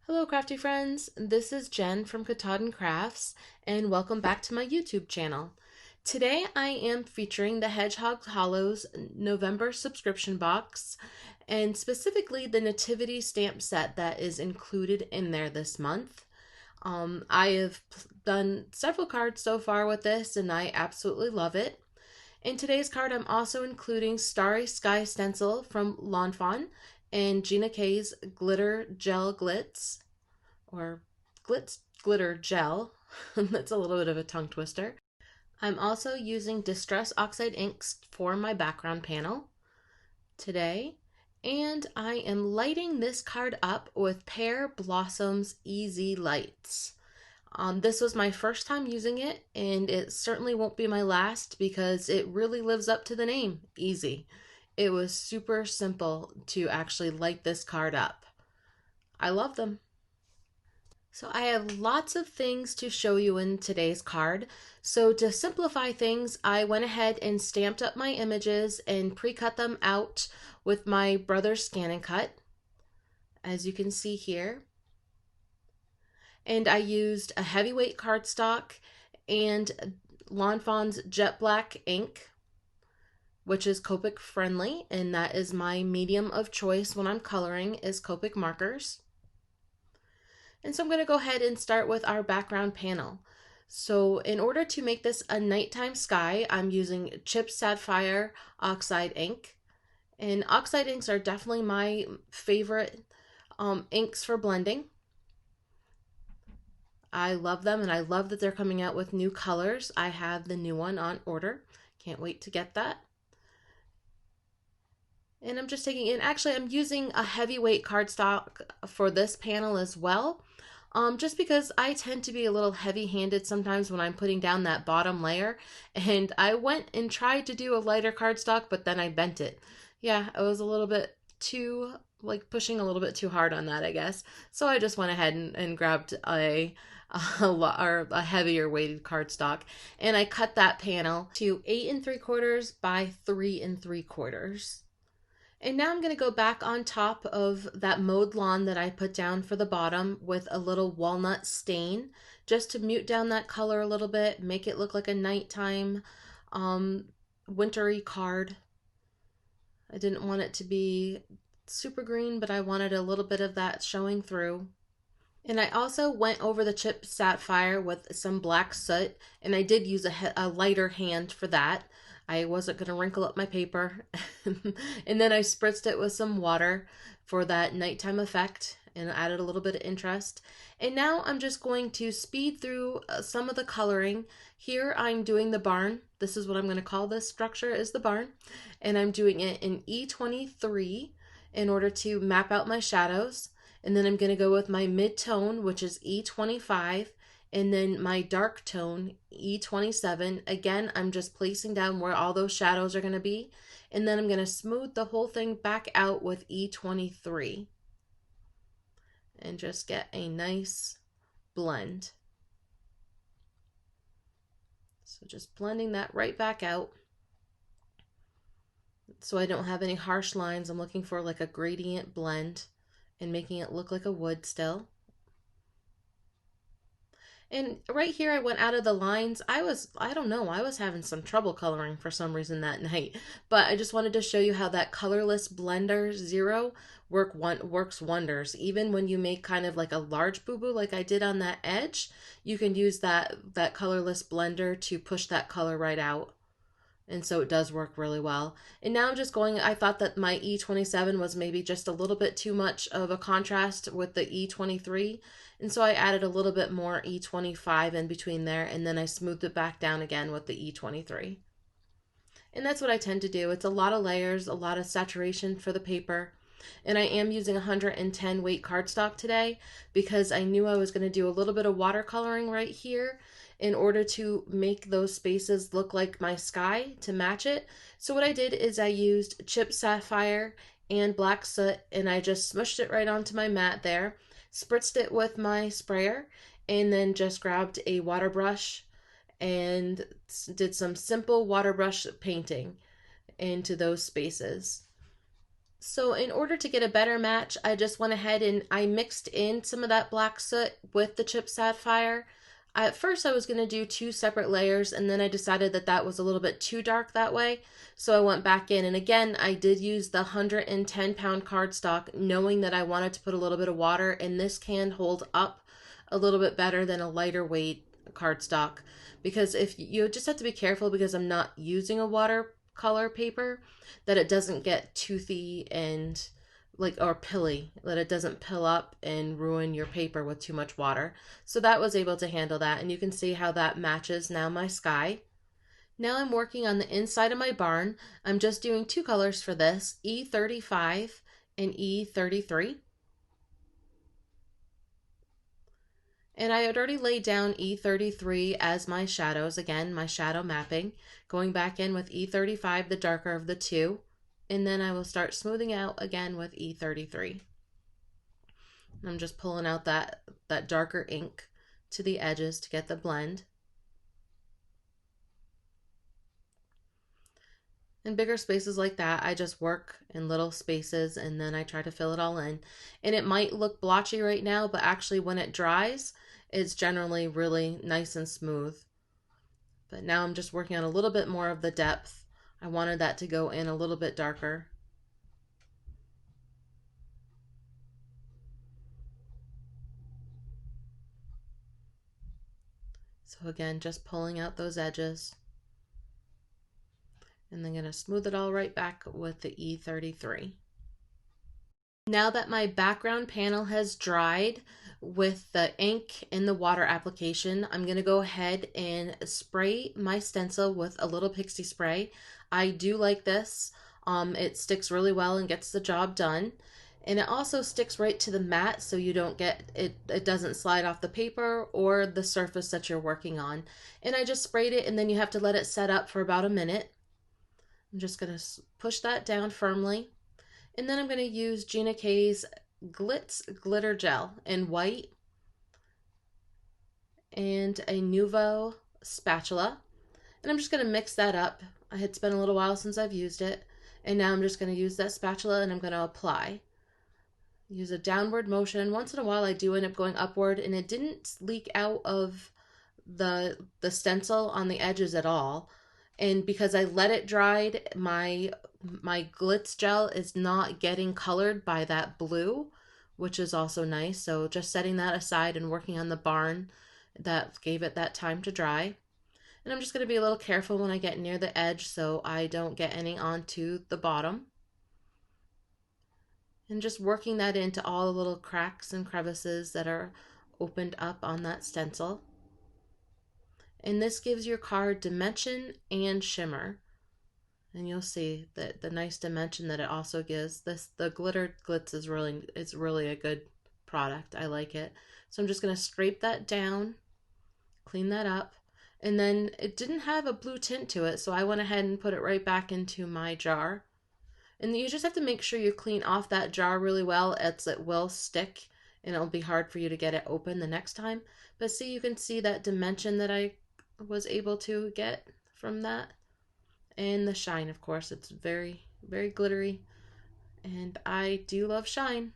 Hello, Crafty Friends. This is Jen from Katahdin Crafts, and welcome back to my YouTube channel. Today I am featuring the Hedgehog Hollow's November subscription box, and specifically the Nativity stamp set that is included in there this month. I have done several cards so far with this, and I absolutely love it. In today's card, I'm also including Starry Sky Stencil from Fawn and Gina K's Glitter Gel Glitz, or Glitz Glitter Gel. That's a little bit of a tongue twister. I'm also using Distress Oxide inks for my background panel today. And I am lighting this card up with Pear Blossoms Easy Lights. This was my first time using it, and it certainly won't be my last because it really lives up to the name, Easy. It was super simple to actually light this card up. I love them. So I have lots of things to show you in today's card. So to simplify things, I went ahead and stamped up my images and pre-cut them out with my brother's Scan and Cut, as you can see here. And I used a heavyweight cardstock and Fawn's Jet Black ink, which is Copic friendly, and that is my medium of choice when I'm coloring is Copic markers. And so I'm going to go ahead and start with our background panel. So in order to make this a nighttime sky, I'm using Chip Sapphire Oxide ink. And Oxide inks are definitely my favorite inks for blending. I love them, and I love that they're coming out with new colors. I have the new one on order. Can't wait to get that. And I'm just taking in, actually I'm using a heavyweight cardstock for this panel as well. Just because I tend to be a little heavy-handed sometimes when I'm putting down that bottom layer. And I went and tried to do a lighter cardstock, but then I bent it. Yeah, I was a little bit too, pushing a little bit too hard on that, I guess. So I just went ahead and grabbed a heavier weighted cardstock, and I cut that panel to 8 3/4 by 3 3/4. And now I'm going to go back on top of that mowed lawn that I put down for the bottom with a little walnut stain, just to mute down that color a little bit, make it look like a nighttime wintry card. I didn't want it to be super green, but I wanted a little bit of that showing through. And I also went over the Chip Sapphire with some black soot, and I did use a lighter hand for that. I wasn't going to wrinkle up my paper. And then I spritzed it with some water for that nighttime effect and added a little bit of interest. And now I'm just going to speed through some of the coloring. Here I'm doing the barn. This is what I'm going to call this structure, is the barn. And I'm doing it in E23 in order to map out my shadows. And then I'm going to go with my mid-tone, which is E25, and then my dark tone, E27. Again, I'm just placing down where all those shadows are going to be. And then I'm going to smooth the whole thing back out with E23. And just get a nice blend. So just blending that right back out. So I don't have any harsh lines. I'm looking for like a gradient blend and making it look like a wood still. And right here I went out of the lines. I don't know, I was having some trouble coloring for some reason that night. But I just wanted to show you how that colorless blender 0 works wonders. Even when you make kind of like a large boo-boo like I did on that edge, you can use that colorless blender to push that color right out. And so it does work really well. And now I'm just going, I thought that my E27 was maybe just a little bit too much of a contrast with the E23. And so I added a little bit more E25 in between there, and then I smoothed it back down again with the E23. And that's what I tend to do. It's a lot of layers, a lot of saturation for the paper. And I am using 110 weight cardstock today because I knew I was going to do a little bit of watercoloring right here in order to make those spaces look like my sky to match it. So what I did is I used Chip Sapphire and black soot, and I just smushed it right onto my mat there, spritzed it with my sprayer, and then just grabbed a water brush and did some simple water brush painting into those spaces. So in order to get a better match, I just went ahead and I mixed in some of that black soot with the chip sapphire. At first I was going to do 2 separate layers, and then I decided that that was a little bit too dark that way. So I went back in, and again, I did use the 110-pound cardstock, knowing that I wanted to put a little bit of water, and this can hold up a little bit better than a lighter weight cardstock. Because if you just have to be careful, because I'm not using a watercolor paper, that it doesn't get toothy and or pilly, that it doesn't pill up and ruin your paper with too much water. So that was able to handle that, and you can see how that matches now my sky. Now I'm working on the inside of my barn. I'm just doing 2 colors for this, E35 and E33. And I had already laid down E33 as my shadows, again, my shadow mapping, going back in with E35, the darker of the 2, and then I will start smoothing out again with E33. I'm just pulling out that darker ink to the edges to get the blend. In bigger spaces like that, I just work in little spaces and then I try to fill it all in. And it might look blotchy right now, but actually when it dries, it's generally really nice and smooth. But now I'm just working on a little bit more of the depth. I wanted that to go in a little bit darker. So again, just pulling out those edges. And then going to smooth it all right back with the E33. Now that my background panel has dried with the ink and the water application, I'm going to go ahead and spray my stencil with a little pixie spray. I do like this. It sticks really well and gets the job done. And it also sticks right to the mat, so you don't get it doesn't slide off the paper or the surface that you're working on. And I just sprayed it, and then you have to let it set up for about a minute. I'm just going to push that down firmly. And then I'm going to use Gina K's Glitz Glitter Gel in white and a Nuvo spatula. And I'm just going to mix that up. It's been a little while since I've used it. And now I'm just going to use that spatula and I'm going to apply. Use a downward motion. Once in a while I do end up going upward, and it didn't leak out of the stencil on the edges at all. And because I let it dry, my Glitz gel is not getting colored by that blue, which is also nice. So just setting that aside and working on the barn, that gave it that time to dry. And I'm just going to be a little careful when I get near the edge so I don't get any onto the bottom. And just working that into all the little cracks and crevices that are opened up on that stencil. And this gives your card dimension and shimmer. And you'll see that the nice dimension that it also gives. The glitter Glitz is really a good product. I like it. So I'm just going to scrape that down, clean that up. And then it didn't have a blue tint to it, so I went ahead and put it right back into my jar. And you just have to make sure you clean off that jar really well, else it will stick and it'll be hard for you to get it open the next time. But see, you can see that dimension that I was able to get from that. And the shine, of course, it's very, very glittery. And I do love shine.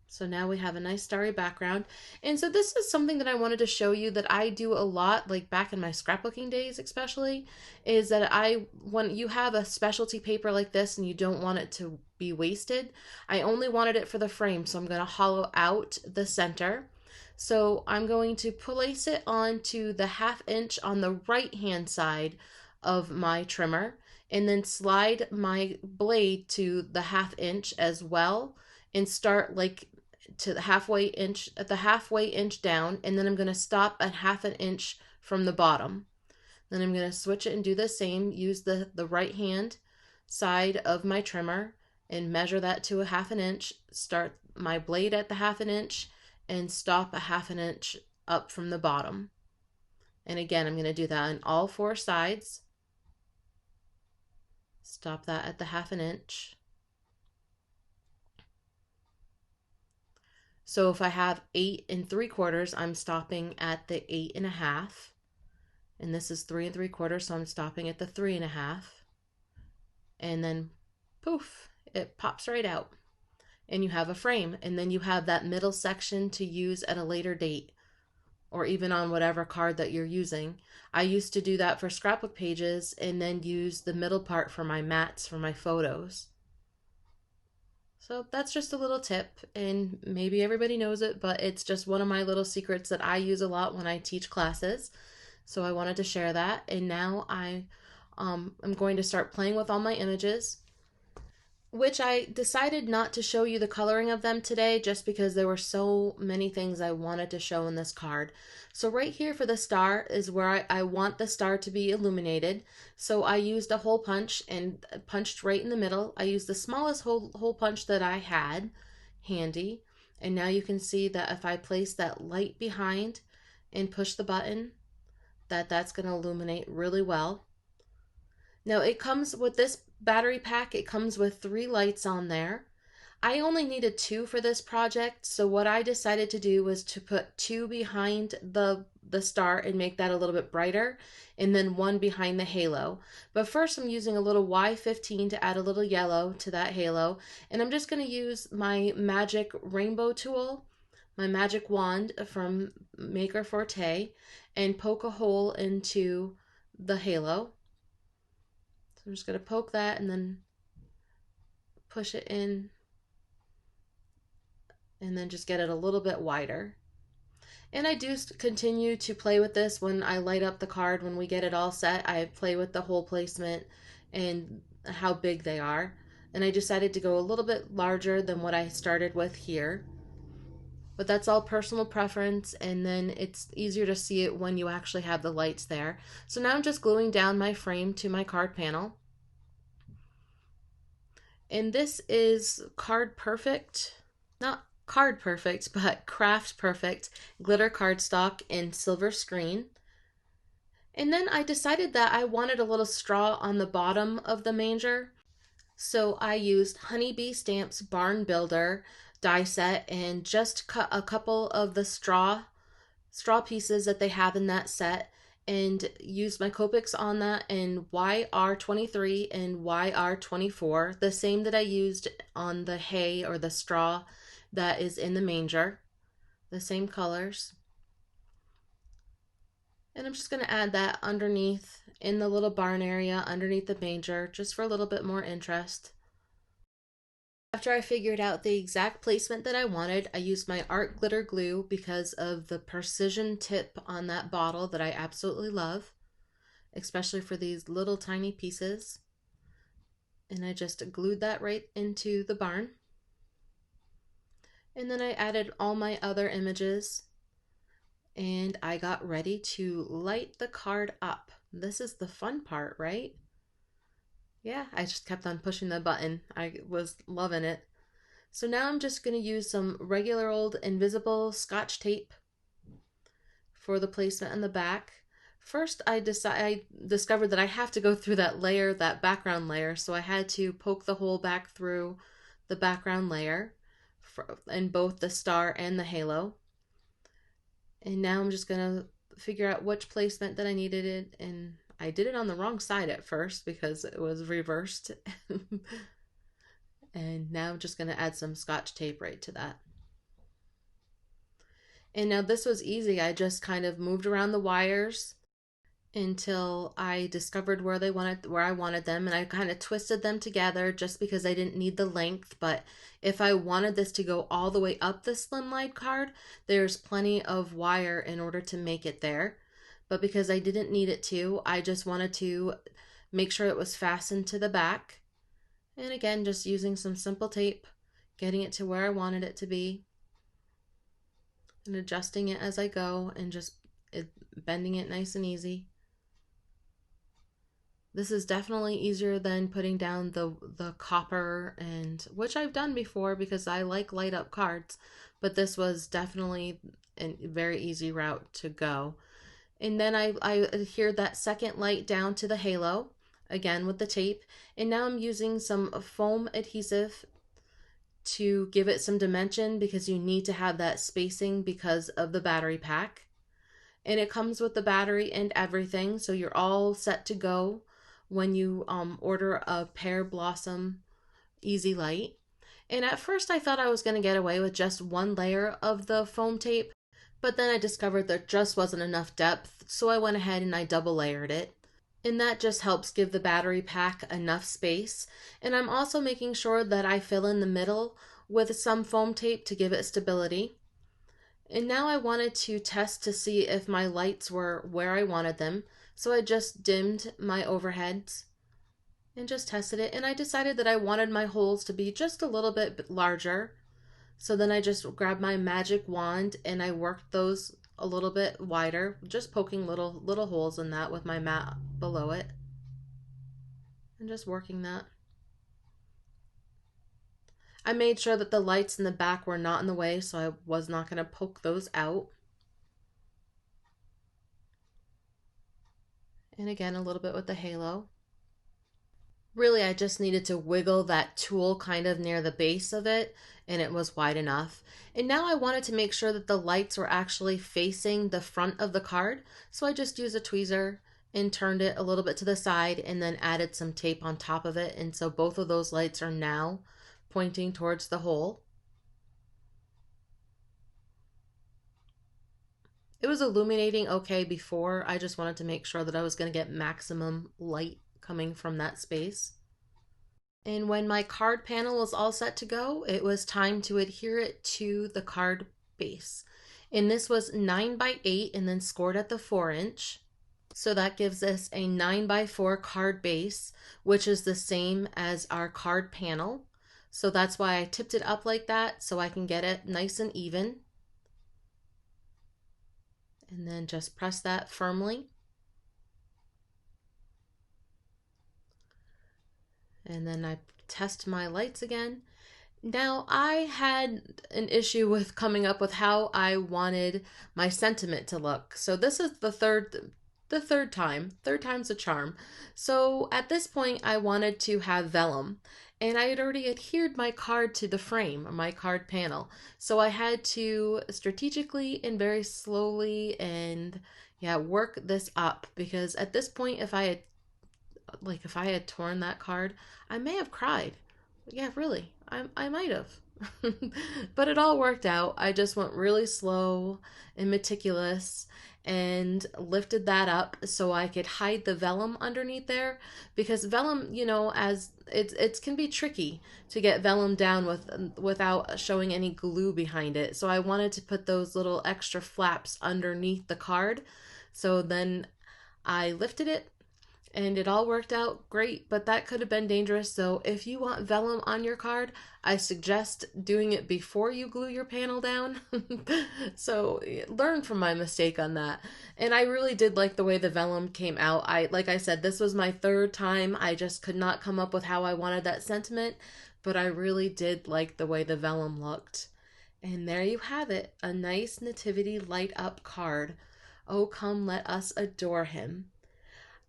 So now we have a nice starry background. And so this is something that I wanted to show you that I do a lot, like back in my scrapbooking days especially, is that when you have a specialty paper like this and you don't want it to be wasted, I only wanted it for the frame, so I'm going to hollow out the center. So I'm going to place it onto the 1/2 inch on the right hand side of my trimmer, and then slide my blade to the 1/2 inch as well, and start like to the halfway inch down, and then I'm going to stop at 1/2 inch from the bottom. Then I'm going to switch it and do the same, use the right hand side of my trimmer and measure that to a 1/2 inch, start my blade at the 1/2 inch and stop a 1/2 inch up from the bottom. And again, I'm going to do that on all 4 sides. Stop that at the 1/2 inch. So if I have 8 3/4, I'm stopping at the 8 1/2. And this is 3 3/4, so I'm stopping at the 3 1/2. And then poof, it pops right out and you have a frame, and then you have that middle section to use at a later date or even on whatever card that you're using. I used to do that for scrapbook pages and then use the middle part for my mats for my photos. So that's just a little tip, and maybe everybody knows it, but it's just one of my little secrets that I use a lot when I teach classes. So I wanted to share that, and now I'm going to start playing with all my images, which I decided not to show you the coloring of them today just because there were so many things I wanted to show in this card. So right here for the star is where I want the star to be illuminated. So I used a hole punch and punched right in the middle. I used the smallest hole punch that I had handy. And now you can see that if I place that light behind and push the button, that's going to illuminate really well. Now it comes with this battery pack, it comes with 3 lights on there. I only needed 2 for this project, so what I decided to do was to put 2 behind the star and make that a little bit brighter, and then 1 behind the halo. But first I'm using a little Y15 to add a little yellow to that halo, and I'm just going to use my magic rainbow tool, my magic wand from Maker Forte, and poke a hole into the halo. I'm just going to poke that and then push it in and then just get it a little bit wider. And I do continue to play with this when I light up the card. When we get it all set, I play with the hole placement and how big they are. And I decided to go a little bit larger than what I started with here. But that's all personal preference, and then it's easier to see it when you actually have the lights there. So now I'm just gluing down my frame to my card panel. And this is Card Perfect, not Card Perfect, but Craft Perfect glitter cardstock in silver screen. And then I decided that I wanted a little straw on the bottom of the manger. So I used Honeybee Stamps Barn Builder die set and just cut a couple of the straw pieces that they have in that set and used my Copics on that in YR23 and YR24, the same that I used on the hay or the straw that is in the manger, the same colors. And I'm just going to add that underneath in the little barn area underneath the manger just for a little bit more interest. After I figured out the exact placement that I wanted, I used my art glitter glue because of the precision tip on that bottle that I absolutely love, especially for these little tiny pieces. And I just glued that right into the barn. And then I added all my other images and I got ready to light the card up. This is the fun part, right? Yeah, I just kept on pushing the button. I was loving it. So now I'm just going to use some regular old invisible Scotch tape for the placement on the back. First, I discovered that I have to go through that layer, that background layer, so I had to poke the hole back through the background layer in both the star and the halo. And now I'm just going to figure out which placement that I needed it, and I did it on the wrong side at first because it was reversed. And now I'm just going to add some Scotch tape right to that. And now this was easy. I just kind of moved around the wires until I discovered where I wanted them, and I kind of twisted them together just because I didn't need the length. But if I wanted this to go all the way up the Slimline card, there's plenty of wire in order to make it there. But because I didn't need it to, I just wanted to make sure it was fastened to the back. And again, just using some simple tape, getting it to where I wanted it to be, and adjusting it as I go, and just bending it nice and easy. This is definitely easier than putting down the copper, and which I've done before because I like light up cards, but this was definitely a very easy route to go. And then I adhered that second light down to the halo, again with the tape. And now I'm using some foam adhesive to give it some dimension because you need to have that spacing because of the battery pack. And it comes with the battery and everything, so you're all set to go when you order a Pear Blossom easy light. And at first I thought I was going to get away with just one layer of the foam tape, but then I discovered there just wasn't enough depth, so I went ahead and I double layered it. And that just helps give the battery pack enough space. And I'm also making sure that I fill in the middle with some foam tape to give it stability. And now I wanted to test to see if my lights were where I wanted them. So I just dimmed my overheads and just tested it. And I decided that I wanted my holes to be just a little bit larger. So then I just grabbed my magic wand and I worked those a little bit wider, just poking little holes in that with my mat below it. And just working that. I made sure that the lights in the back were not in the way, so I was not going to poke those out. And again, a little bit with the halo. Really, I just needed to wiggle that tool kind of near the base of it, and it was wide enough. And now I wanted to make sure that the lights were actually facing the front of the card, so I just used a tweezer and turned it a little bit to the side and then added some tape on top of it, and so both of those lights are now pointing towards the hole. It was illuminating okay before. I just wanted to make sure that I was going to get maximum light coming from that space. And when my card panel was all set to go, it was time to adhere it to the card base. And this was 9x8 and then scored at the 4-inch. So that gives us a 9x4 card base, which is the same as our card panel. So that's why I tipped it up like that, so I can get it nice and even. And then just press that firmly. And then I test my lights again. Now I had an issue with coming up with how I wanted my sentiment to look. So this is the third time. Third time's a charm. So at this point I wanted to have vellum. And I had already adhered my card to the frame, or my card panel. So I had to strategically and very slowly and work this up, because at this point if I had torn that card, I may have cried. Yeah, really. I might have. But it all worked out. I just went really slow and meticulous and lifted that up so I could hide the vellum underneath there, because vellum, as it can be tricky to get vellum down without showing any glue behind it. So I wanted to put those little extra flaps underneath the card. So then I lifted it, and it all worked out great, but that could have been dangerous. So if you want vellum on your card, I suggest doing it before you glue your panel down. So learn from my mistake on that. And I really did like the way the vellum came out. Like I said, this was my third time. I just could not come up with how I wanted that sentiment, but I really did like the way the vellum looked. And there you have it, a nice nativity light up card. Oh, come let us adore him.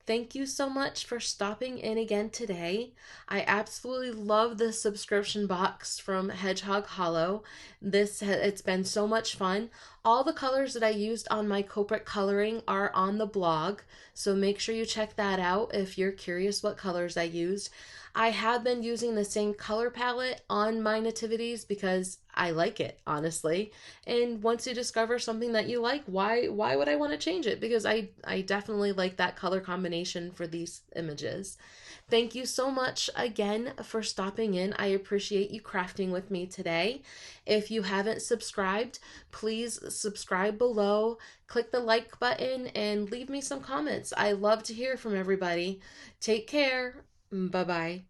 Thank you so much for stopping in again today. I absolutely love this subscription box from Hedgehog Hollow. It's been so much fun. All the colors that I used on my Copic coloring are on the blog, so make sure you check that out if you're curious what colors I used. I have been using the same color palette on my nativities because I like it, honestly. And once you discover something that you like, why would I want to change it? Because I definitely like that color combination for these images. Thank you so much again for stopping in. I appreciate you crafting with me today. If you haven't subscribed, please subscribe below, click the like button, and leave me some comments. I love to hear from everybody. Take care. Bye-bye.